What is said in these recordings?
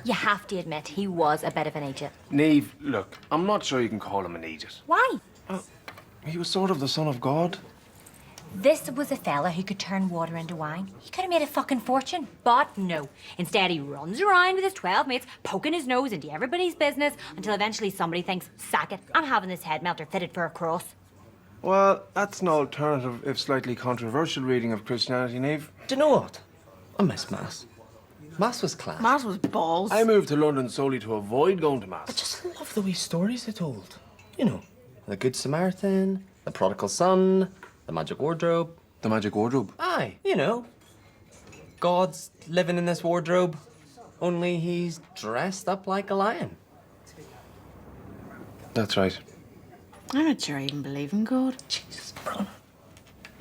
You have to admit, he was a bit of an idiot. Niamh, look, I'm not sure you can call him an idiot. Why? He was sort of the son of God. This was a fella who could turn water into wine. He could have made a fucking fortune, but no. Instead, he runs around with his 12 mates, poking his nose into everybody's business until eventually somebody thinks, sack it, I'm having this head melter fitted for a cross. Well, that's an alternative, if slightly controversial reading of Christianity, Niamh. Do you know what? I miss Mass. Mass was class. Mass was balls. I moved to London solely to avoid going to I Mass. just love the wee stories they told. You know, the Good Samaritan, the Prodigal Son, the Magic Wardrobe. The magic wardrobe. Aye, you know. God's living in this wardrobe, only he's dressed up like a lion. That's right. I'm not sure I even believe in God. Jesus, Brona.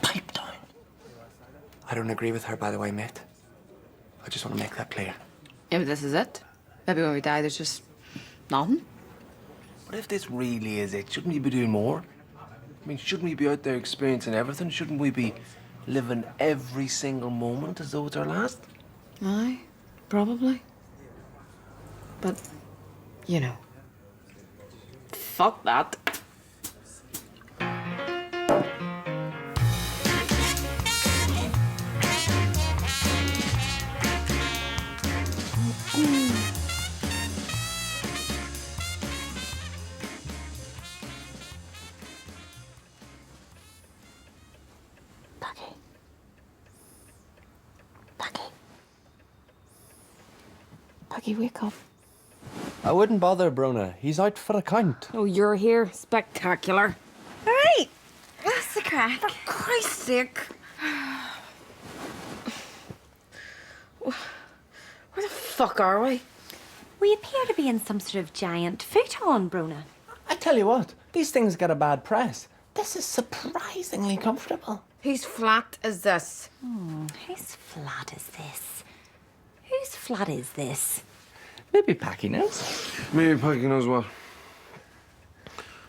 Pipe down. I don't agree with her, by the way, mate. I just want to make that clear. Yeah, but this is it. Maybe when we die, there's just nothing. But if this really is it, shouldn't we be doing more? I mean, shouldn't we be out there experiencing everything? Shouldn't we be living every single moment as though it's our last? Aye, probably. But, you know, fuck that. Puggy, wake up. I wouldn't bother, Brona. He's out for a count. Oh, you're here. Spectacular. All right. What's the crack? For Christ's sake. Where the fuck are we? We appear to be in some sort of giant futon, Brona. I tell you what, these things get a bad press. This is surprisingly comfortable. Whose flat is this? Whose flat is this? Whose flat is this? Maybe Packy knows. Maybe Peggy knows what.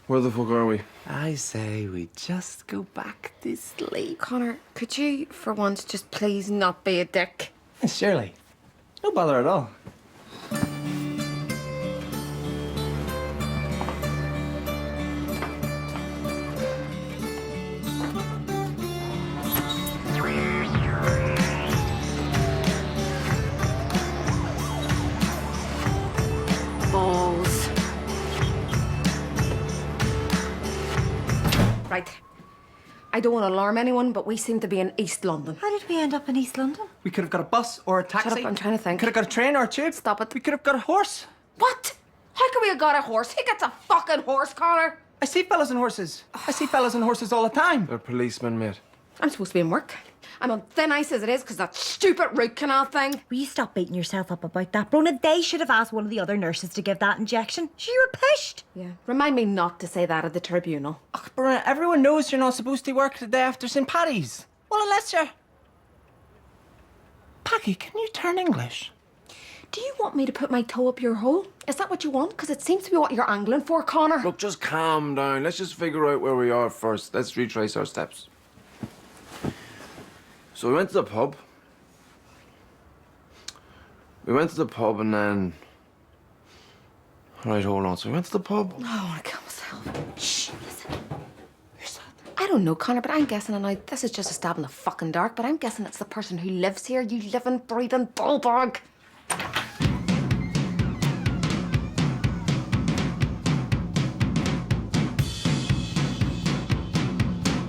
Where the fuck are we? I say we just go back to sleep. Connor, could you, for once, just please not be a dick? Surely. No bother at all. Balls. Right. I don't want to alarm anyone, but we seem to be in East London. How did we end up in East London? We could have got a bus or a taxi. Shut up, I'm trying to think. Could have got a train or a tube. Stop it. We could have got a horse. What? How could we have got a horse? Who gets a fucking horse, Connor? I see fellas and horses. I see fellas and horses all the time. They're policemen, mate. I'm supposed to be in work. I'm on thin ice as it is because that stupid root canal thing. Will you stop beating yourself up about that, Brona? They should have asked one of the other nurses to give that injection. You were pushed. Yeah. Remind me not to say that at the tribunal. Ugh, Bruna, everyone knows you're not supposed to work the day after St. Paddy's. Well, unless you're... Packy, can you turn English? Do you want me to put my toe up your hole? Is that what you want? Because it seems to be what you're angling for, Connor. Look, just calm down. Let's just figure out where we are first. Let's retrace our steps. So we went to the pub. And then... All right, hold on. So we went to the pub. Oh, I want to kill myself. Shh, listen. Who's that? I don't know, Connor, but I'm guessing, and now this is just a stab in the fucking dark, but I'm guessing it's the person who lives here, you living, breathing bullbug.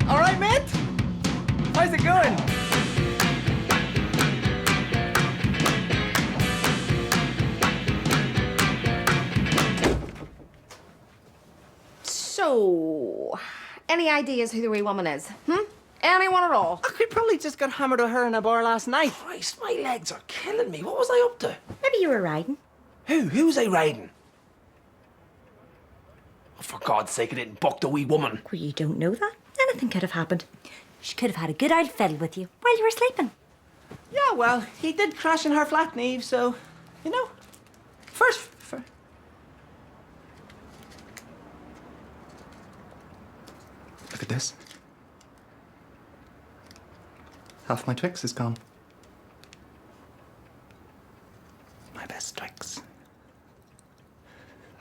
All right, mate? How's it going? So, any ideas who the wee woman is? Anyone at all? I could probably just got hammered with her in a bar last night. Christ, my legs are killing me. What was I up to? Maybe you were riding. Who? Who was I riding? Oh, for God's sake, I didn't buck the wee woman. Well, you don't know that. Anything could have happened. She could have had a good old fiddle with you while you were sleeping. Yeah, well, he did crash in her flat, Niamh, so, you know. First... Look at this. Half my Twix is gone. My best Twix.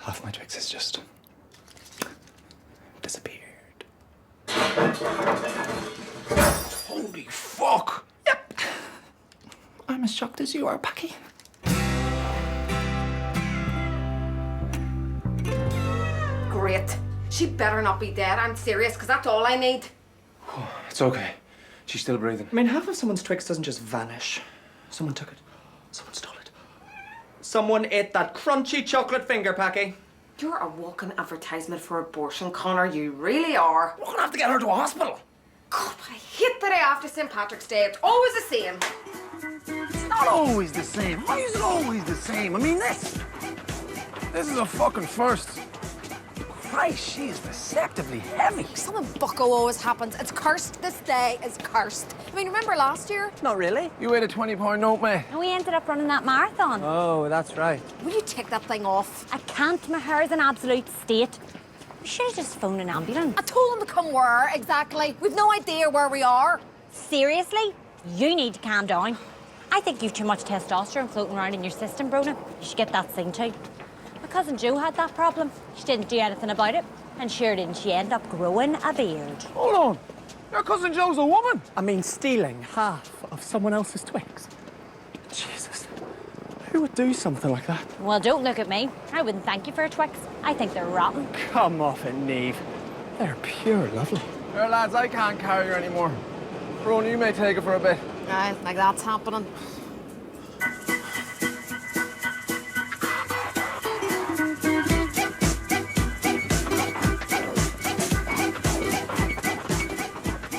Half my Twix has just disappeared. Holy fuck! Yep. I'm as shocked as you are, Packy. Great. She better not be dead. I'm serious, because that's all I need. It's okay. She's still breathing. I mean, half of someone's Twix doesn't just vanish. Someone took it. Someone stole it. Someone ate that crunchy chocolate finger, Packy. You're a walking advertisement for abortion, Connor. You really are. We're gonna have to get her to a hospital. God, I hate the day after St. Patrick's Day. It's always the same. It's not always the same. Why is it always the same? I mean, this is a fucking first. Christ, she is deceptively heavy. Something bucko always happens. It's cursed. This day is cursed. I mean, remember last year? Not really. You ate a 20-pound note, mate. And we ended up running that marathon. Oh, that's right. Will you take that thing off? I can't. My hair is in absolute state. We should have just phoned an ambulance. I told them to come where, exactly. We've no idea where we are. Seriously? You need to calm down. I think you've too much testosterone floating around in your system, Brona. You should get that seen to. My cousin Jo had that problem. She didn't do anything about it. And sure didn't she end up growing a beard. Hold on. Your cousin Joe's a woman. I mean, stealing half of someone else's Twix. Jesus. Who would do something like that? Well, don't look at me. I wouldn't thank you for a Twix. I think they're rotten. Come off it, Neve. They're pure lovely. Here, lads, I can't carry her anymore. Brona, you may take her for a bit. Right, like that's happening.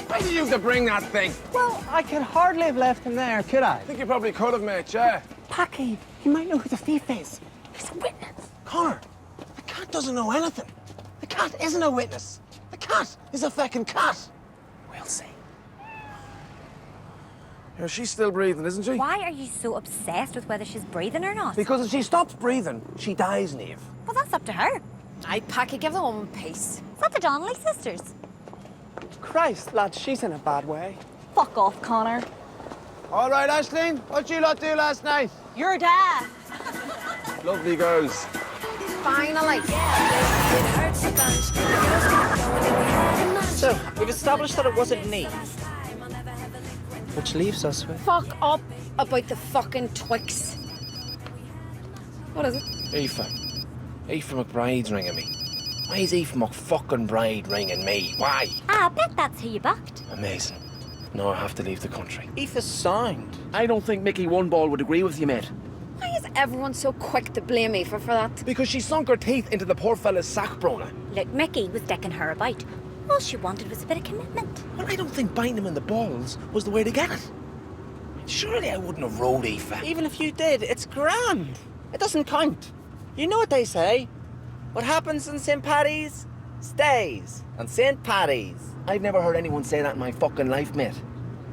Why did you have to bring that thing? Well, I could hardly have left him there, could I? I think you probably could have, mate, yeah. Packy, he might know who the thief is. He's a witness. Connor, the cat doesn't know anything. The cat isn't a witness. The cat is a feckin' cat. We'll see. Yeah, she's still breathing, isn't she? Why are you so obsessed with whether she's breathing or not? Because if she stops breathing, she dies, Neve. Well, that's up to her. Aye, Packy, give the woman peace. Is that the Donnelly sisters? Christ, lad, she's in a bad way. Fuck off, Connor. All right, Aisling, what'd you lot do last night? Your dad. Lovely girls. Finally. So, we've established that it wasn't Neve. Which leaves us with... Fuck up about the fucking Twix. What is it? Aoife McBride's ringing me. Why is Aoife McFucking-Bride ringing me? Why? I bet that's who you bucked. Amazing. No, I have to leave the country. Aoife's sound. I don't think Mickey One Ball would agree with you, mate. Why is everyone so quick to blame Aoife for that? Because she sunk her teeth into the poor fella's sack, Brona. Look, Mickey was dicking her about. All she wanted was a bit of commitment. Well, I don't think biting him in the balls was the way to get it. Surely I wouldn't have rode Aoife. Even if you did, it's grand. It doesn't count. You know what they say. What happens on St. Paddy's stays on St. Paddy's. I've never heard anyone say that in my fucking life, mate.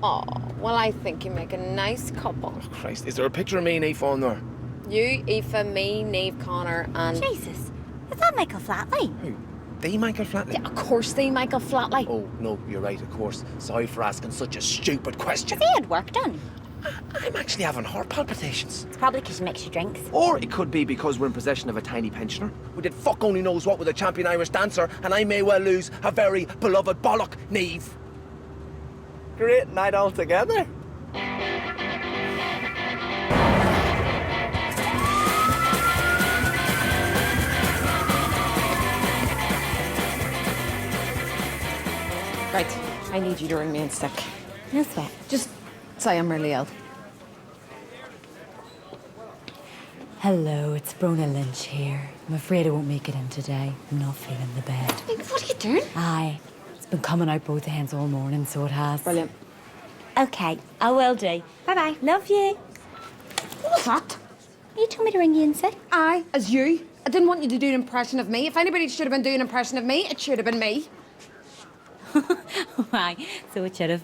Oh, well, I think you make a nice couple. Oh, Christ, is there a picture of me and Aoife on there? You, Aoife, me, Neve, Connor, and... Jesus, is that Michael Flatley? Who? The Michael Flatley? Yeah, of course, the Michael Flatley. Oh, no, you're right, of course. Sorry for asking such a stupid question. He had work done. I'm actually having heart palpitations. It's probably because she makes you drinks. Or it could be because we're in possession of a tiny pensioner who did fuck only knows what with a champion Irish dancer, and I may well lose a very beloved bollock, Neve. Great night altogether. Right, I need you to ring me in sick. No sweat. Just say I'm really ill. Hello, it's Brona Lynch here. I'm afraid I won't make it in today. I'm not feeling the bed. What are you doing? Aye, it's been coming out both ends all morning, so it has. Brilliant. Okay, I will do. Bye-bye. Love you. What was that? You told me to ring you in sick. I, as you. I didn't want you to do an impression of me. If anybody should have been doing an impression of me, it should have been me. Why? So it should have.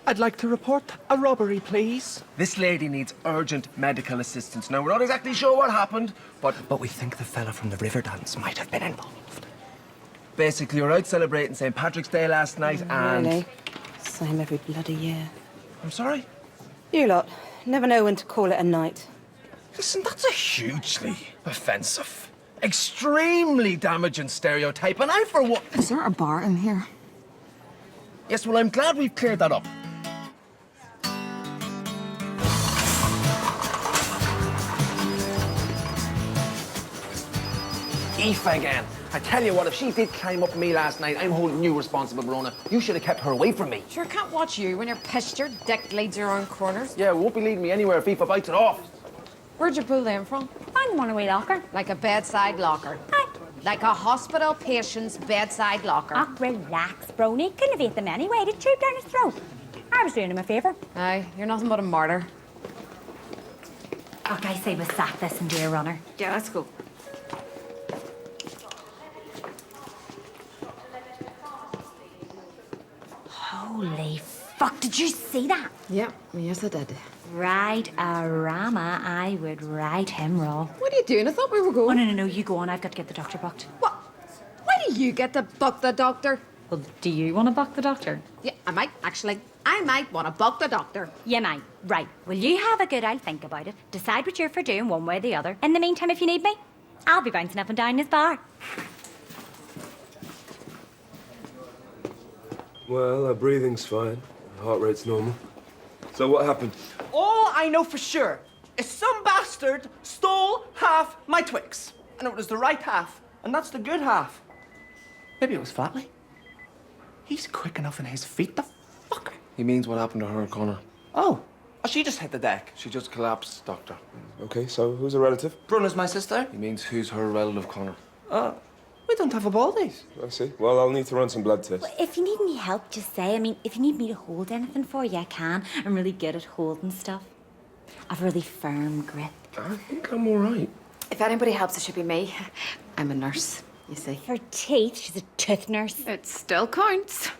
I'd like to report a robbery, please. This lady needs urgent medical assistance. Now, we're not exactly sure what happened, but But we think the fella from the river dance might have been involved. basically, we were out celebrating St. Patrick's Day last night and... Really? Same every bloody year. I'm sorry? You lot never know when to call it a night. Listen, that's a hugely offensive, extremely damaging stereotype, and I, for one... Is there a bar in here? Yes, well, I'm glad we've cleared that up. Aoife again. I tell you what, if she did climb up me last night, I'm holding you responsible, Verona. You should have kept her away from me. Sure can't watch you when you're pissed. Your dick leads you around corners. Yeah, it won't be leading me anywhere if Aoife bites it off. Where'd you pull them from? I'm on a wee locker. Like a bedside locker. Aye. Like a hospital patient's bedside locker. Ah, relax, Brony. Couldn't have ate them anyway. Did tube down his throat. I was doing him a favour. Aye, you're nothing but a martyr. Okay, I say we sack this and do a runner. Yeah, let's go. Holy fuck, did you see that? Yeah, yes I did. Ride a Rama, I would ride him raw. What are you doing? I thought we were Oh, going. no, you go on. I've got to get the doctor booked. What? Why do you get to book the doctor? Well, do you want to book the doctor? Yeah, I might, actually. I might want to book the doctor. You might. Right. Well, you have a good I'll think about it. Decide what you're for doing one way or the other. In the meantime, if you need me, I'll be bouncing up and down this bar. Well, her breathing's fine. Her heart rate's normal. So what happened? All I know for sure is some bastard stole half my Twix. And it was the right half, and that's the good half. Maybe it was Flatley. He's quick enough in his feet, the fucker. He means what happened to her, Connor. Oh, she just hit the deck. She just collapsed, Doctor. Okay, so who's a relative? Bruna's my sister. He means who's her relative, Connor. We don't have a baldies. I see. Well, I'll need to run some blood tests. If you need any help, just say. I mean, if you need me to hold anything for you, I can. I'm really good at holding stuff. I've a really firm grip. I think I'm all right. If anybody helps, it should be me. I'm a nurse, you see. For teeth, she's a tooth nurse. It still counts.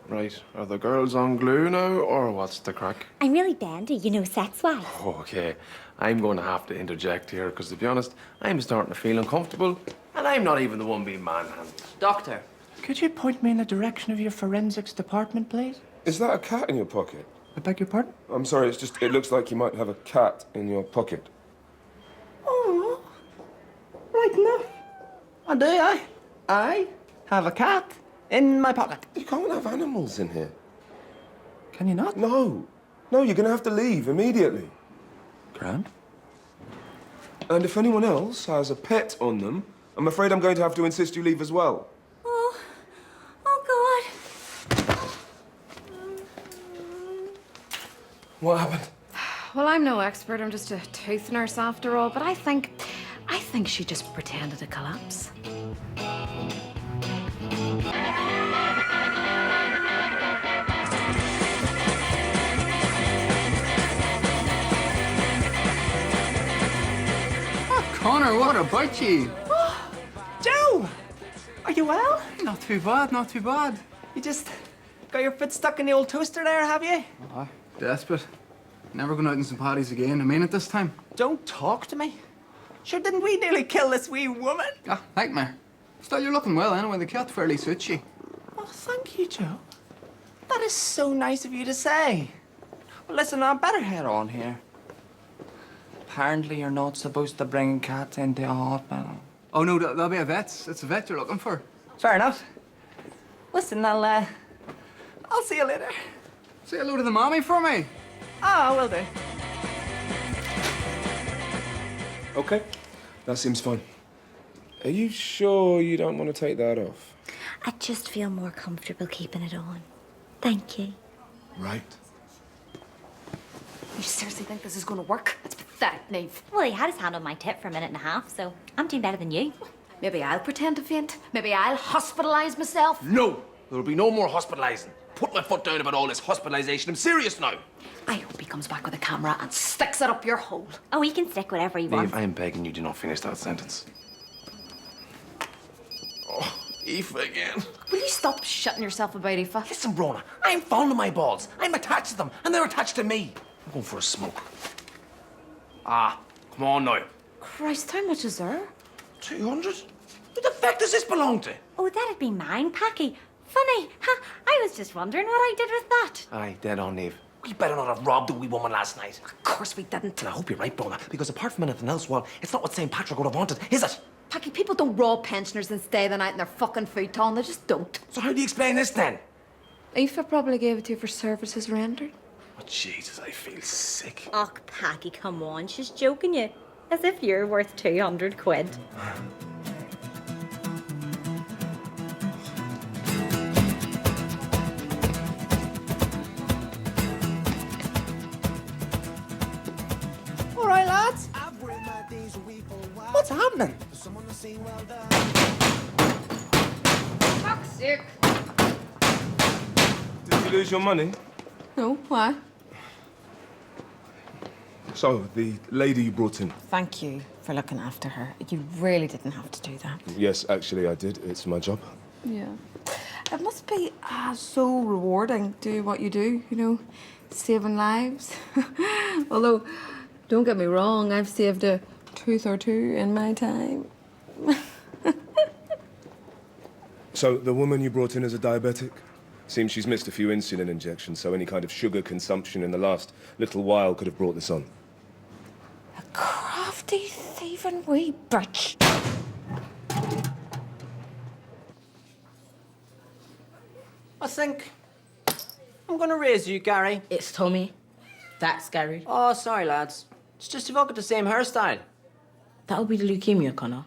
Right. Are the girls on glue now, or what's the crack? I'm really bendy, sex-wise. Okay. I'm going to have to interject here, because to be honest, I'm starting to feel uncomfortable, and I'm not even the one being manhandled. Doctor, could you point me in the direction of your forensics department, please? Is that a cat in your pocket? I beg your pardon? I'm sorry, it's just, it looks like you might have a cat in your pocket. Oh, right enough. I do, I have a cat in my pocket. You can't have animals in here. Can you not? No. No, you're going to have to leave immediately. Grand. And if anyone else has a pet on them, I'm afraid I'm going to have to insist you leave as well. Oh God. What happened? Well, I'm no expert. I'm just a tooth nurse after all. But I think she just pretended to collapse. Connor, what about you? Joe! Are you well? Not too bad, not too bad. You just got your foot stuck in the old toaster there, have you? Aye, desperate. Never going out in some parties again. I mean it this time. Don't talk to me. Sure, didn't we nearly kill this wee woman? Ah, nightmare. Still, you're looking well anyway. The cat fairly suits you. Oh, thank you, Joe. That is so nice of you to say. Well, listen, I better head on here. Apparently, you're not supposed to bring cats into a hospital. Oh, no, there'll be a vet. It's a vet you're looking for. Fair enough. Listen, I'll see you later. Say hello to the mommy for me. Ah, will do. Okay, that seems fine. Are you sure you don't want to take that off? I just feel more comfortable keeping it on. Thank you. Right. You seriously think this is going to work? It's pathetic, Neve. Well, he had his hand on my tip for a minute and a half, so I'm doing better than you. Maybe I'll pretend to faint. Maybe I'll hospitalise myself. No! There'll be no more hospitalising. Put my foot down about all this hospitalisation. I'm serious now. I hope he comes back with a camera and sticks it up your hole. Oh, he can stick whatever he wants. Dave, I'm begging you, do not finish that sentence. Oh, Aoife again. Will you stop shitting yourself about Aoife? Listen, Brona, I'm fond of my balls. I'm attached to them, and they're attached to me. I'm going for a smoke. Ah, come on now. Christ, how much is there? 200? Who the fuck does this belong to? Oh, that'd be mine, Packy. Funny, huh? I was just wondering what I did with that. Aye, dead on, Neve. We better not have robbed a wee woman last night. Of course we didn't. And I hope you're right, Brona, because apart from anything else, well, it's not what St. Patrick would have wanted, is it? Packy, people don't rob pensioners and stay the night in their fucking futon. They just don't. So how do you explain this then? Aoife probably gave it to you for services rendered. Oh, Jesus, I feel sick. Och, Packy, come on. She's joking you. As if you're worth 200 quid. All right, lads. What's happening? Fuck's sake. Did you lose your money? No, why? So, the lady you brought in? Thank you for looking after her. You really didn't have to do that. Yes, actually, I did. It's my job. Yeah. It must be so rewarding doing what you do, you know, saving lives. Although, don't get me wrong, I've saved a tooth or two in my time. So, the woman you brought in is a diabetic? Seems she's missed a few insulin injections, so any kind of sugar consumption in the last little while could have brought this on. A crafty, thieving wee bitch. I think I'm gonna raise you, Gary. It's Tommy. That's Gary. Oh, sorry, lads. It's just you've all got the same hairstyle. That'll be the leukemia, Connor.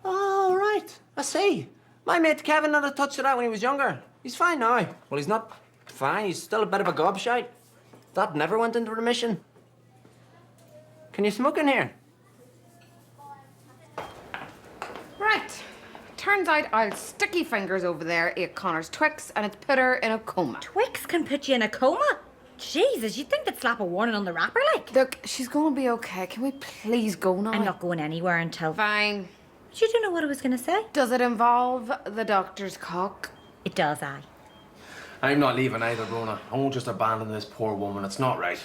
Oh, right. I see. My mate Kevin had a touch of that when he was younger. He's fine now. Well, he's not fine. He's still a bit of a gobshite. That never went into remission. Can you smoke in here? Right. Turns out I'll sticky fingers over there ate Connor's Twix and it's put her in a coma. Twix can put you in a coma? Jesus, you'd think they'd slap a warning on the wrapper, like. Look, she's gonna be okay. Can we please go now? I'm not going anywhere until... Fine. You don't know what I was going to say? Does it involve the doctor's cock? It does, aye. I'm not leaving either, Brona. I won't just abandon this poor woman. It's not right.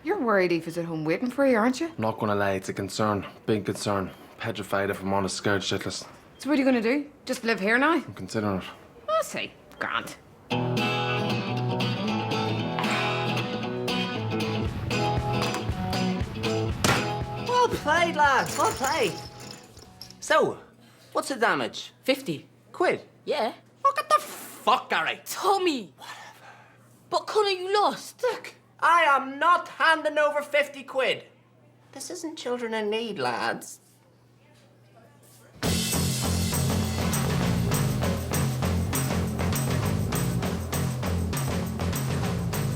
You're worried Aoife's at home waiting for you, aren't you? I'm not gonna lie, it's a concern. Big concern. Petrified if I'm honest, scared shitless. So what are you gonna do? Just live here now? I'm considering it. I see. Grant. Well played, lads. Well played. So, what's the damage? 50. Quid? Yeah. Look at the fuck, Gary. Tommy! Whatever. But Connor, you lost. Look, I am not handing over 50 quid. This isn't children in need, lads.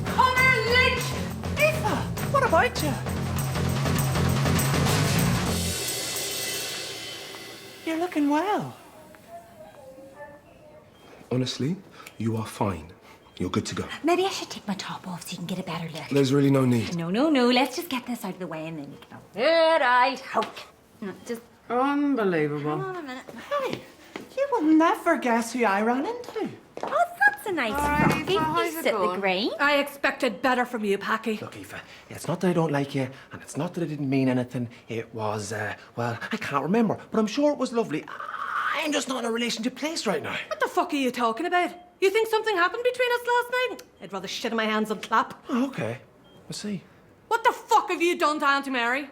Connor Lynch! Aoife, what about you? You're looking well. Honestly, you are fine. You're good to go. Maybe I should take my top off so you can get a better look. There's really no need. No. Let's just get this out of the way and then you can have it right out. No, just Unbelievable. hold on a minute. Hey, you will never guess who I ran into. Oh, that's a nice right, rocky. Aoife, how's You it sit the going? green. I expected better from you, Packy. Look, Aoife, it's not that I don't like you, and it's not that I didn't mean anything. It was, well, I can't remember, but I'm sure it was lovely. I'm just not in a relationship place right now. What the fuck are you talking about? You think something happened between us last night? I'd rather shit in my hands and clap. Oh, okay. I see. What the fuck have you done to Auntie Mary?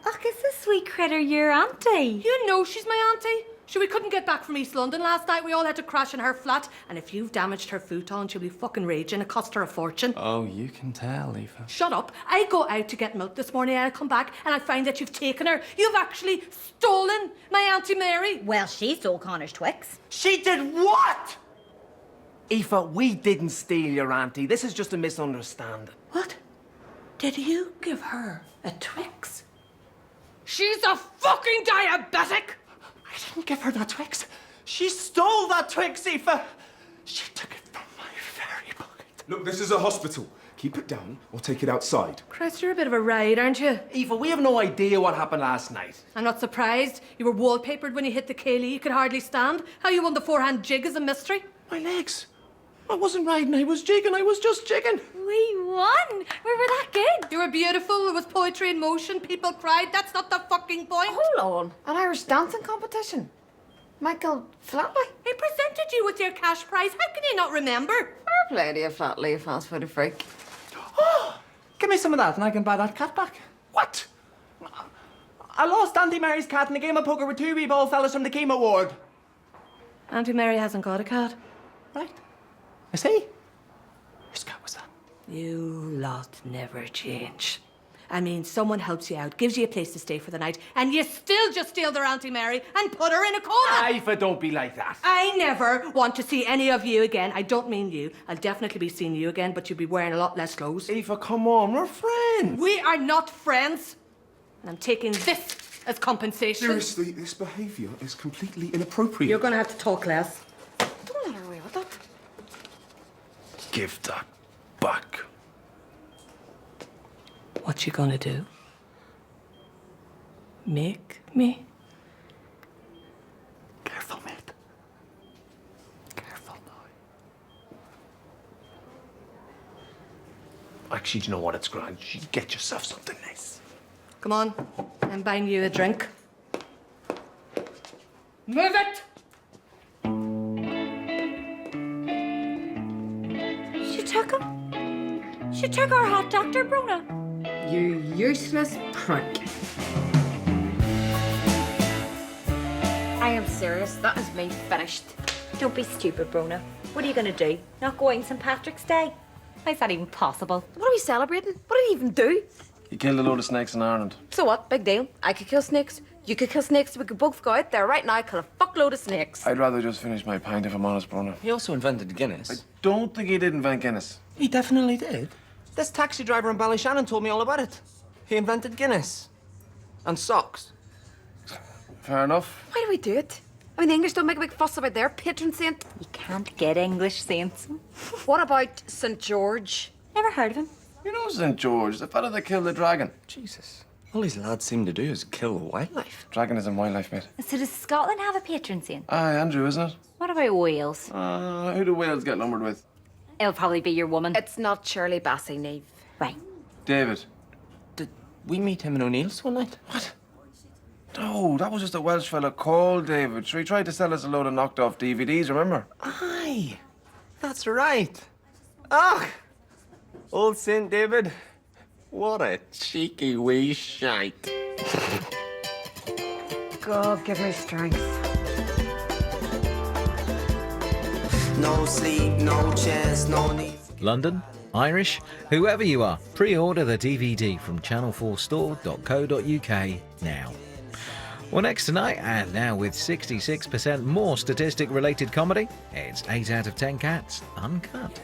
Look, is this sweet critter your auntie? You know she's my auntie. Sure, we couldn't get back from East London last night. We all had to crash in her flat. And if you've damaged her futon, she'll be fucking raging. It cost her a fortune. Oh, you can tell, Aoife. Shut up. I go out to get milk this morning and I come back and I find that you've taken her. You've actually stolen my Auntie Mary. Well, she stole Connor's Twix. She did what? Aoife, we didn't steal your auntie. This is just a misunderstanding. What? Did you give her a Twix? She's a fucking diabetic! I didn't give her that Twix. She stole that Twix, Aoife. She took it from my very pocket. Look, this is a hospital. Keep it down or take it outside. Christ, you're a bit of a ride, aren't you? Aoife, we have no idea what happened last night. I'm not surprised. You were wallpapered when you hit the Kaylee. You could hardly stand. How you won the forehand jig is a mystery. My legs. I wasn't riding, I was jigging, I was just jigging. We won. We were that good. You were beautiful. There was poetry in motion. People cried. That's not the fucking point. Hold on. An Irish dancing competition. Michael Flatley. He presented you with your cash prize. How can you not remember? Fair play to you, Flatley, you fast-footed freak. Oh, give me some of that and I can buy that cat back. What? I lost Auntie Mary's cat in a game of poker with 2 wee ball fellas from the chemo ward. Auntie Mary hasn't got a cat. Right. I see. Whose cat was that? You lot never change. I mean, someone helps you out, gives you a place to stay for the night, and you still just steal their Auntie Mary and put her in a corner. Aoife, don't be like that. I never want to see any of you again. I don't mean you. I'll definitely be seeing you again, but you'll be wearing a lot less clothes. Aoife, come on, we're friends. We are not friends. And I'm taking this as compensation. Seriously, this behaviour is completely inappropriate. You're going to have to talk less. Don't let her away with that. Give that back. What you gonna do? Make me? Careful, mate. Careful now. Actually, do you know what? It's grand. You get yourself something nice. Come on, I'm buying you a drink. Move it! She took him. She took our hot doctor, Brona. You useless prick. I am serious. That is me finished. Don't be stupid, Brona. What are you going to do? Not go out on St. Patrick's Day? How's that even possible? What are we celebrating? What did he even do? You killed a load of snakes in Ireland. So what? Big deal. I could kill snakes. You could kill snakes. We could both go out there right now and kill a fuckload of snakes. I'd rather just finish my pint if I'm honest, Brona. He also invented Guinness. I don't think he did invent Guinness. He definitely did. This taxi driver in Ballyshannon told me all about it. He invented Guinness. And socks. Fair enough. Why do we do it? I mean, the English don't make a big fuss about their patron saint. You can't get English saints. What about St. George? Never heard of him. You know St. George, the fella that killed the dragon. Jesus. All these lads seem to do is kill wildlife. Dragon is in wildlife, mate. So does Scotland have a patron saint? Aye, Andrew, isn't it? What about Wales? Who do Wales get lumbered with? It'll probably be your woman. It's not Shirley Bassey, Neve. Right. David. Did we meet him in O'Neill's one night? What? No, that was just a Welsh fella called David. Sure, he tried to sell us a load of knocked off DVDs, remember? Aye. That's right. Ah! Old St. David. What a cheeky wee shite. God, give me strength. No sleep, no chance, no need. London, Irish, whoever you are, pre-order the DVD from channel4store.co.uk now. Well, next tonight, and now with 66% more statistic-related comedy, it's 8 out of 10 Cats Uncut.